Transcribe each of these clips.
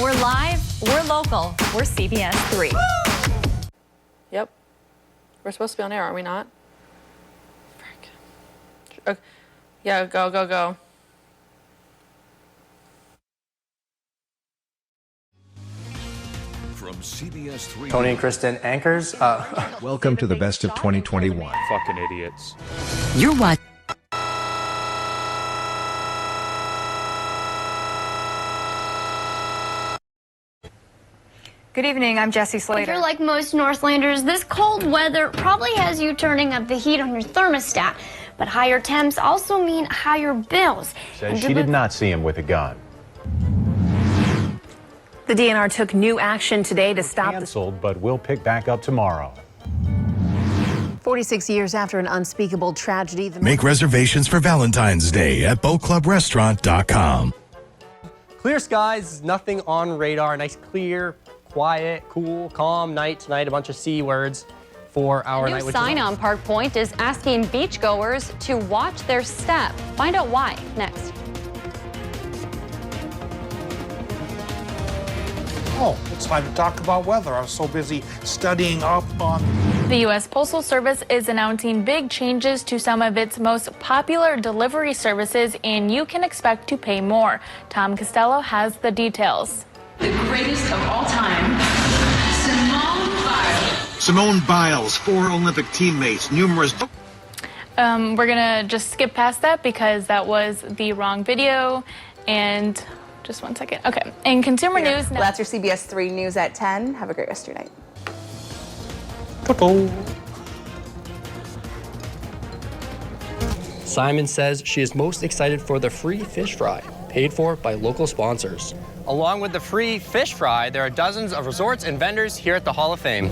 We're live, we're local, we're CBS 3. Yep. We're supposed to be on air, are we not? Frick. Okay. Yeah, go. From CBS 3. Tony and Kristen, anchors. Welcome to the best of 2021. Fucking idiots. You're what? Good evening, I'm Jesse Slater. If you're like most Northlanders, this cold weather probably has you turning up the heat on your thermostat. But higher temps also mean higher bills. Says she did not see him with a gun. The DNR took new action today to stop Canceled, but will pick back up tomorrow. 46 years after an unspeakable tragedy. Make reservations for Valentine's Day at BoatClubRestaurant.com. Clear skies, nothing on radar. Nice, clear, quiet, cool, calm night tonight. A bunch of C words for our night. New sign on Park Point is asking beachgoers to watch their step. Find out why next. Oh, it's time to talk about weather. I was so busy studying up on... The U.S. Postal Service is announcing big changes to some of its most popular delivery services, and you can expect to pay more. Tom Costello has the details. The greatest of all time, Simone Biles. Simone Biles, 4 Olympic teammates, numerous... We're gonna just skip past that because that was the wrong video, and just one second. Okay, in consumer news... Well, that's your CBS 3 News at 10. Have a great rest of your night. Simon says she is most excited for the free fish fry, paid for by local sponsors. Along with the free fish fry, there are dozens of resorts and vendors here at the Hall of Fame.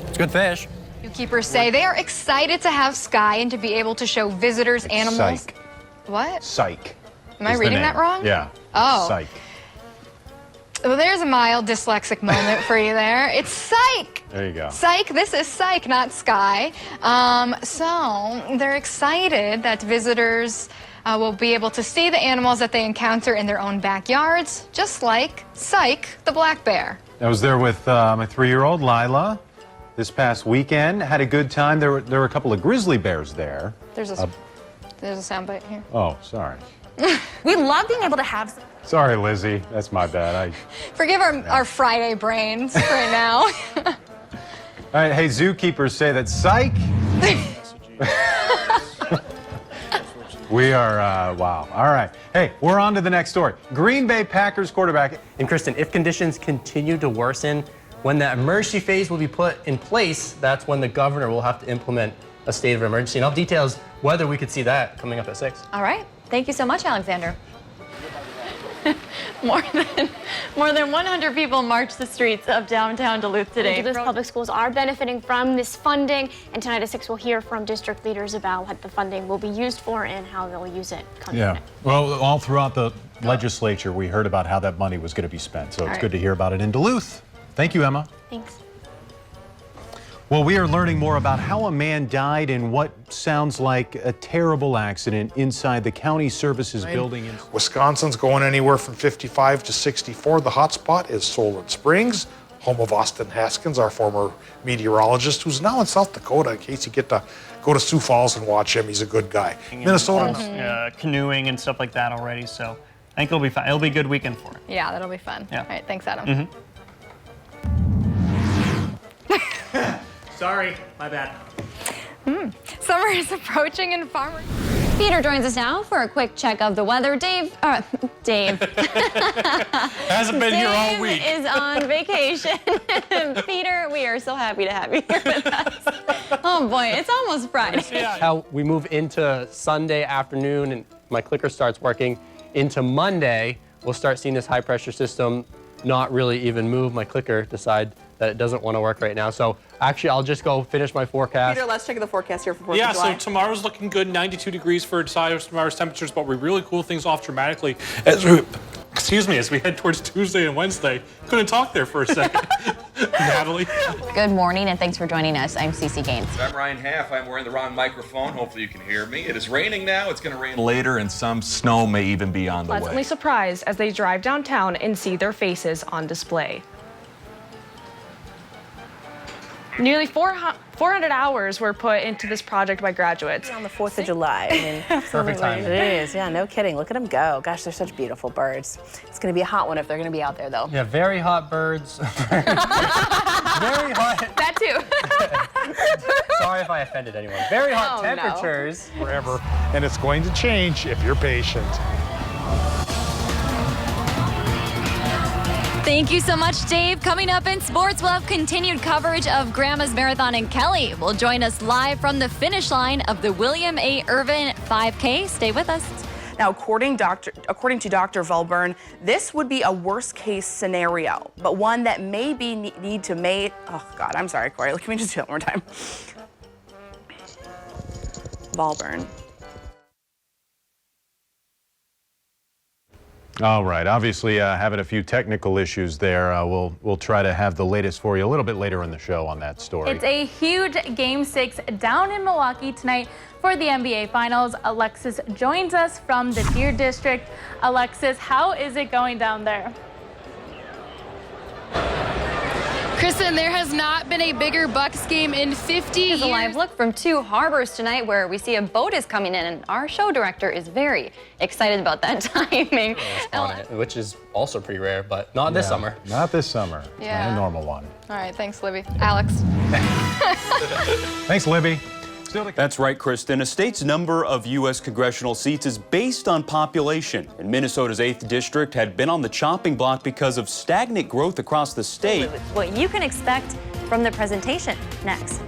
It's good fish. Keepers say they are excited to have Sky and to be able to show visitors animals. Psych. What? Psych. Am I reading that wrong? Yeah. Oh. Psych. Well, there's a mild dyslexic moment for you there. It's psych. There you go. Psych. This is psych, not Sky. So they're excited that visitors will be able to see the animals that they encounter in their own backyards, just like Psych, the black bear. I was there with my 3-year-old Lila this past weekend. Had a good time. There were a couple of grizzly bears there. There's a soundbite here. Oh, sorry. We love being able to have... Sorry, Lizzie. That's my bad. Forgive our Friday brains right now. All right, hey, zookeepers say that psych. We are, wow. All right. Hey, we're on to the next story. Green Bay Packers quarterback. And Kristen, if conditions continue to worsen, when the emergency phase will be put in place, that's when the governor will have to implement a state of emergency. And I'll details whether we could see that coming up at 6. All right. Thank you so much, Alexander. More than 100 people marched the streets of downtown Duluth today. Duluth Public Schools are benefiting from this funding, and tonight at 6 we'll hear from district leaders about what the funding will be used for and how they'll use it. Yeah. Well, all throughout the legislature, we heard about how that money was going to be spent. So it's good to hear about it in Duluth. Thank you, Emma. Thanks. Well, we are learning more about how a man died in what sounds like a terrible accident inside the county services building. Wisconsin's going anywhere from 55 to 64. The hot spot is Solon Springs, home of Austin Haskins, our former meteorologist, who's now in South Dakota, in case you get to go to Sioux Falls and watch him. He's a good guy. Minnesota. Canoeing and stuff like that already, so I think it'll be fun. It'll be a good weekend for it. Yeah, that'll be fun. Yeah. All right, thanks, Adam. Sorry, my bad. Summer is approaching and farmers... Peter joins us now for a quick check of the weather. Dave. Hasn't been here all week. Dave is on vacation. Peter, we are so happy to have you here with us. Oh boy, it's almost Friday. How we move into Sunday afternoon and my clicker starts working into Monday, we'll start seeing this high pressure system not really even move. My clicker decide that it doesn't want to work right now. So actually, I'll just go finish my forecast. Peter, let's check the forecast here for 4th Yeah, of July. so tomorrow's looking good, 92 degrees for tomorrow's temperatures, but we really cool things off dramatically as we head towards Tuesday and Wednesday. Couldn't talk there for a second. Natalie. Good morning, and thanks for joining us. I'm Cece Gaines. I'm Ryan Half. I'm wearing the wrong microphone. Hopefully you can hear me. It is raining now. It's going to rain later, and some snow may even be on the Pleasantly way. surprised as they drive downtown and see their faces on display. Nearly 400 hours were put into this project by graduates. On the 4th of July. I mean, Perfect timing. It is, yeah, no kidding. Look at them go. Gosh, they're such beautiful birds. It's going to be a hot one if they're going to be out there, though. Yeah, very hot birds. Very hot. That too. Sorry if I offended anyone. Very hot Oh, no. temperatures. Forever. And it's going to change if you're patient. Thank you so much, Dave. Coming up in sports, we'll have continued coverage of Grandma's Marathon, and Kelly will join us live from the finish line of the William A. Irvin 5K. Stay with us. Now, according to Dr. Velburn, this would be a worst-case scenario, but one that maybe need to make. Oh God, I'm sorry, Corey. Let me just do it one more time. Velburn. All right. Obviously, having a few technical issues there. We'll try to have the latest for you a little bit later in the show on that story. It's a huge Game 6 down in Milwaukee tonight for the NBA Finals. Alexis joins us from the Deer District. Alexis, how is it going down there? Kristen, there has not been a bigger Bucks game in 50 years. Here's a live look from Two Harbors tonight where we see a boat is coming in, and our show director is very excited about that timing. On it, which is also pretty rare, but not this summer. Not this summer. Yeah. Not a normal one. All right, thanks, Libby. Alex. Thanks, Libby. That's right, Kristen. A state's number of U.S. congressional seats is based on population. And Minnesota's 8th district had been on the chopping block because of stagnant growth across the state. What you can expect from the presentation next.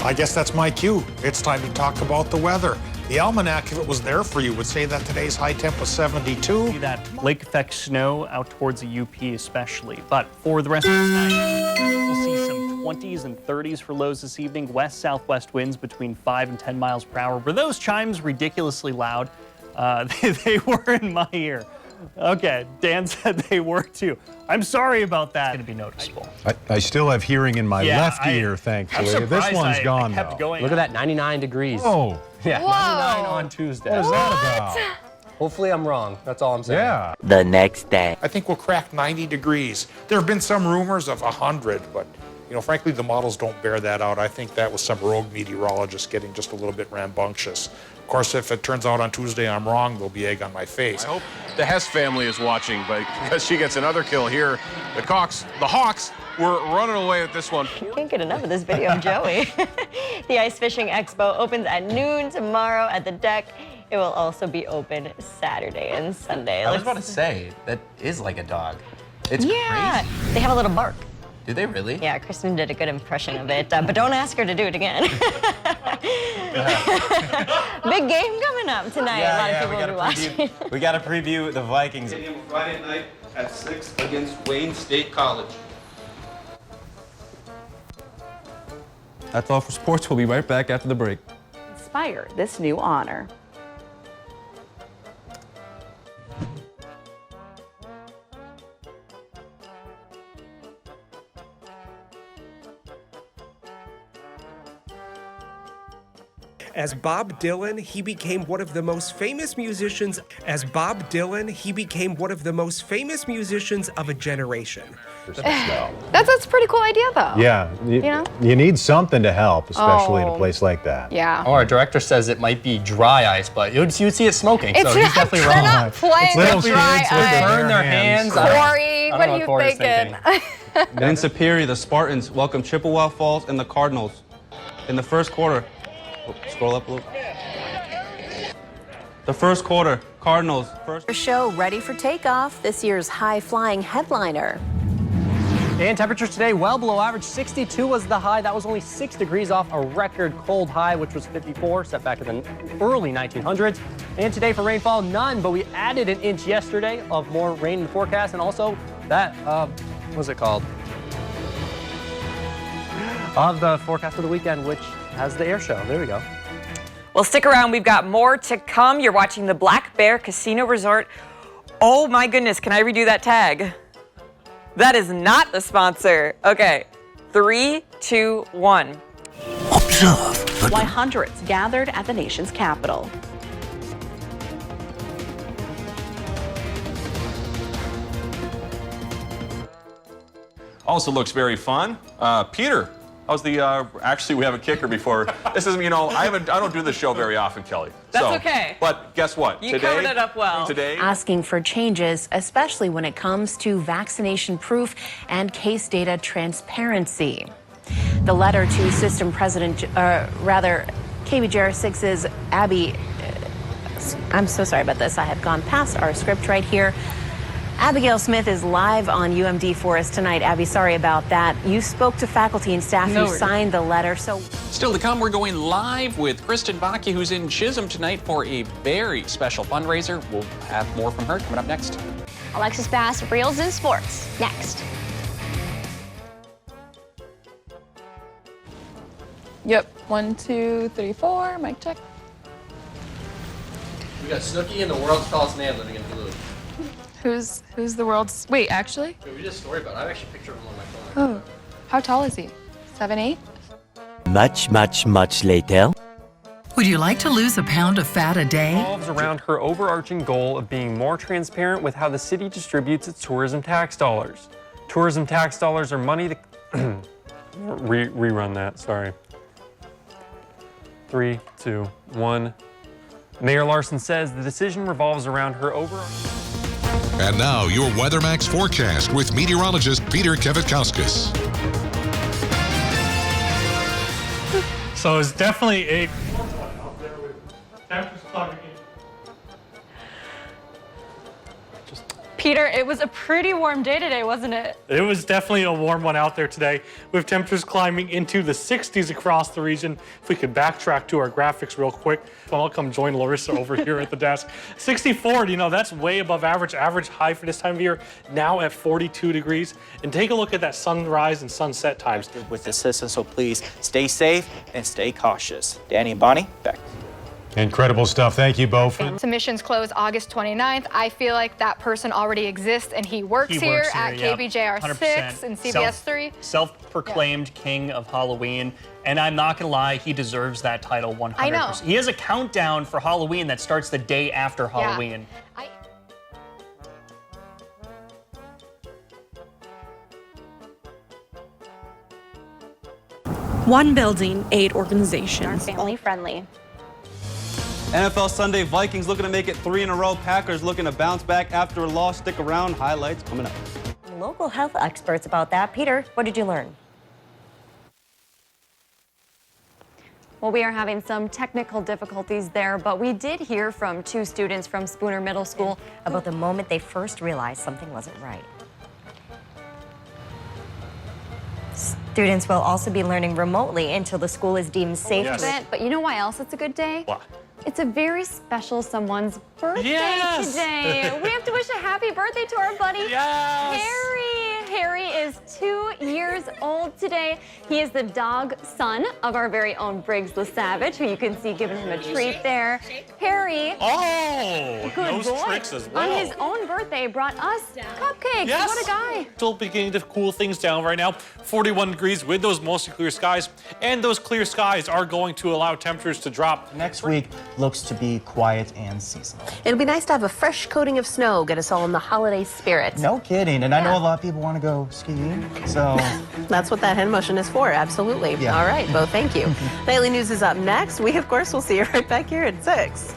I guess that's my cue. It's time to talk about the weather. The almanac, if it was there for you, would say that today's high temp was 72. See that lake effect snow out towards the UP especially. But for the rest of the night, we'll see some 20s and 30s for lows this evening. West-southwest winds between 5 and 10 miles per hour. Were those chimes ridiculously loud? They were in my ear. Okay, Dan said they were too. I'm sorry about that. It's going to be noticeable. I still have hearing in my left ear, I'm thankfully. surprised This one's gone, kept though. going. Look at that, 99 degrees. Oh. Yeah, Whoa. 99 on Tuesday. What is that about? Hopefully I'm wrong. That's all I'm saying. Yeah. The next day. I think we'll crack 90 degrees. There have been some rumors of 100, but frankly, the models don't bear that out. I think that was some rogue meteorologist getting just a little bit rambunctious. Of course, if it turns out on Tuesday I'm wrong, there'll be egg on my face. I hope the Hess family is watching, but because she gets another kill here, the Hawks were running away with this one. Can't get enough of this video of Joey. The Ice Fishing Expo opens at noon tomorrow at the deck. It will also be open Saturday and Sunday. I was about to say, that is like a dog. It's Yeah, crazy. they have a little bark. Do they really? Yeah, Kristen did a good impression of it, but don't ask her to do it again. Big game coming up tonight. A lot of people will be watching. We got to preview the Vikings. Friday night at 6 against Wayne State College. That's all for sports. We'll be right back after the break. Inspire this new honor. As Bob Dylan, he became one of the most famous musicians. As Bob Dylan, he became one of the most famous musicians of a generation. That's a pretty cool idea, though. Yeah. You need something to help, especially in a Oh. place like that. Yeah. Oh, our director says it might be dry ice, but you would see it smoking, It's so he's not- definitely they're wrong. not playing with dry ice. Burn their hands. Corey, what are you Corey's thinking? In Superior, the Spartans welcome Chippewa Falls and the Cardinals. In the first quarter, scroll up a little. The first quarter, Cardinals. Show ready for takeoff, this year's high-flying headliner. And temperatures today well below average. 62 was the high. That was only 6 degrees off a record cold high, which was 54, set back in the early 1900s. And today for rainfall, none, but we added an inch yesterday of more rain in the forecast. And also that, what's it called? Of the forecast for the weekend, which has the air show. There we go. Well, stick around. We've got more to come. You're watching the Black Bear Casino Resort Oh my goodness, can I redo that tag? That is not the sponsor. Okay, 3, 2, 1. Observe. Why hundreds gathered at the nation's capital. Also looks very fun. Peter, how's the, actually we have a kicker before. This is, you know, I don't do this show very often, Kelly. That's So, okay. But guess what? You covered it up well. Today, Asking for changes, especially when it comes to vaccination proof and case data transparency. The letter to System President, KBJR6's Abby, I'm so sorry about this. I have gone past our script right here. Abigail Smith is live on UMD for us tonight. Abby, sorry about that. You spoke to faculty and staff who signed the letter, so... Still to come, we're going live with Kristen Baki, who's in Chisholm tonight for a very special fundraiser. We'll have more from her coming up next. Alexis Bass, Reels in Sports, next. Yep. 1, 2, 3, 4. Mic check. We got Snooki and the world's tallest man living in Duluth. Who's the world's... Wait, actually? We did a story about it. I have actually a picture of him on my phone. Oh, how tall is he? 7'8"? Much later. Would you like to lose a pound of fat a day? Revolves around her overarching goal of being more transparent with how the city distributes its tourism tax dollars. Tourism tax dollars are money that... Rerun that, sorry. 3, 2, 1. Mayor Larson says the decision revolves around her overarching... And now, your WeatherMax forecast with meteorologist Peter Kavitkauskas. So it's definitely a... Peter, it was a pretty warm day today, wasn't it? It was definitely a warm one out there today, with temperatures climbing into the 60s across the region. If we could backtrack to our graphics real quick, I'll come join Larissa over here at the desk. 64, you know, that's way above average. Average high for this time of year, now at 42 degrees. And take a look at that sunrise and sunset times. With the system, so please stay safe and stay cautious. Danny and Bonnie, back. Incredible stuff. Thank you both. Submissions close August 29th. I feel like that person already exists and he works here at KBJR 6 and CBS 3. Self-proclaimed king of Halloween. And I'm not gonna lie, he deserves that title 100%. I know. He has a countdown for Halloween that starts the day after Halloween. One building, 8 organizations. Family friendly. NFL Sunday, Vikings looking to make it 3 in a row. Packers looking to bounce back after a loss. Stick around. Highlights coming up. Local health experts about that. Peter, what did you learn? Well, we are having some technical difficulties there, but we did hear from 2 students from Spooner Middle School about the moment they first realized something wasn't right. Students will also be learning remotely until the school is deemed safe. But you know why else it's a good day? What? It's a very special someone's birthday Yes! today. We have to wish a happy birthday to our buddy Harry. Harry is 2 years old today. He is the dog son of our very own Briggs LaSavage, who you can see giving him a treat there. Harry, good boy, tricks as well. on his own birthday brought us cupcakes. Yes. What a guy. Still beginning to cool things down right now. 41 degrees with those mostly clear skies. And those clear skies are going to allow temperatures to drop. Next week looks to be quiet and seasonal. It'll be nice to have a fresh coating of snow, get us all in the holiday spirit. No kidding. And I know a lot of people want to go skiing, so... That's what that hand motion is for, absolutely. Yeah. All right, Bo, thank you. Nightly News is up next. We, of course, will see you right back here at 6.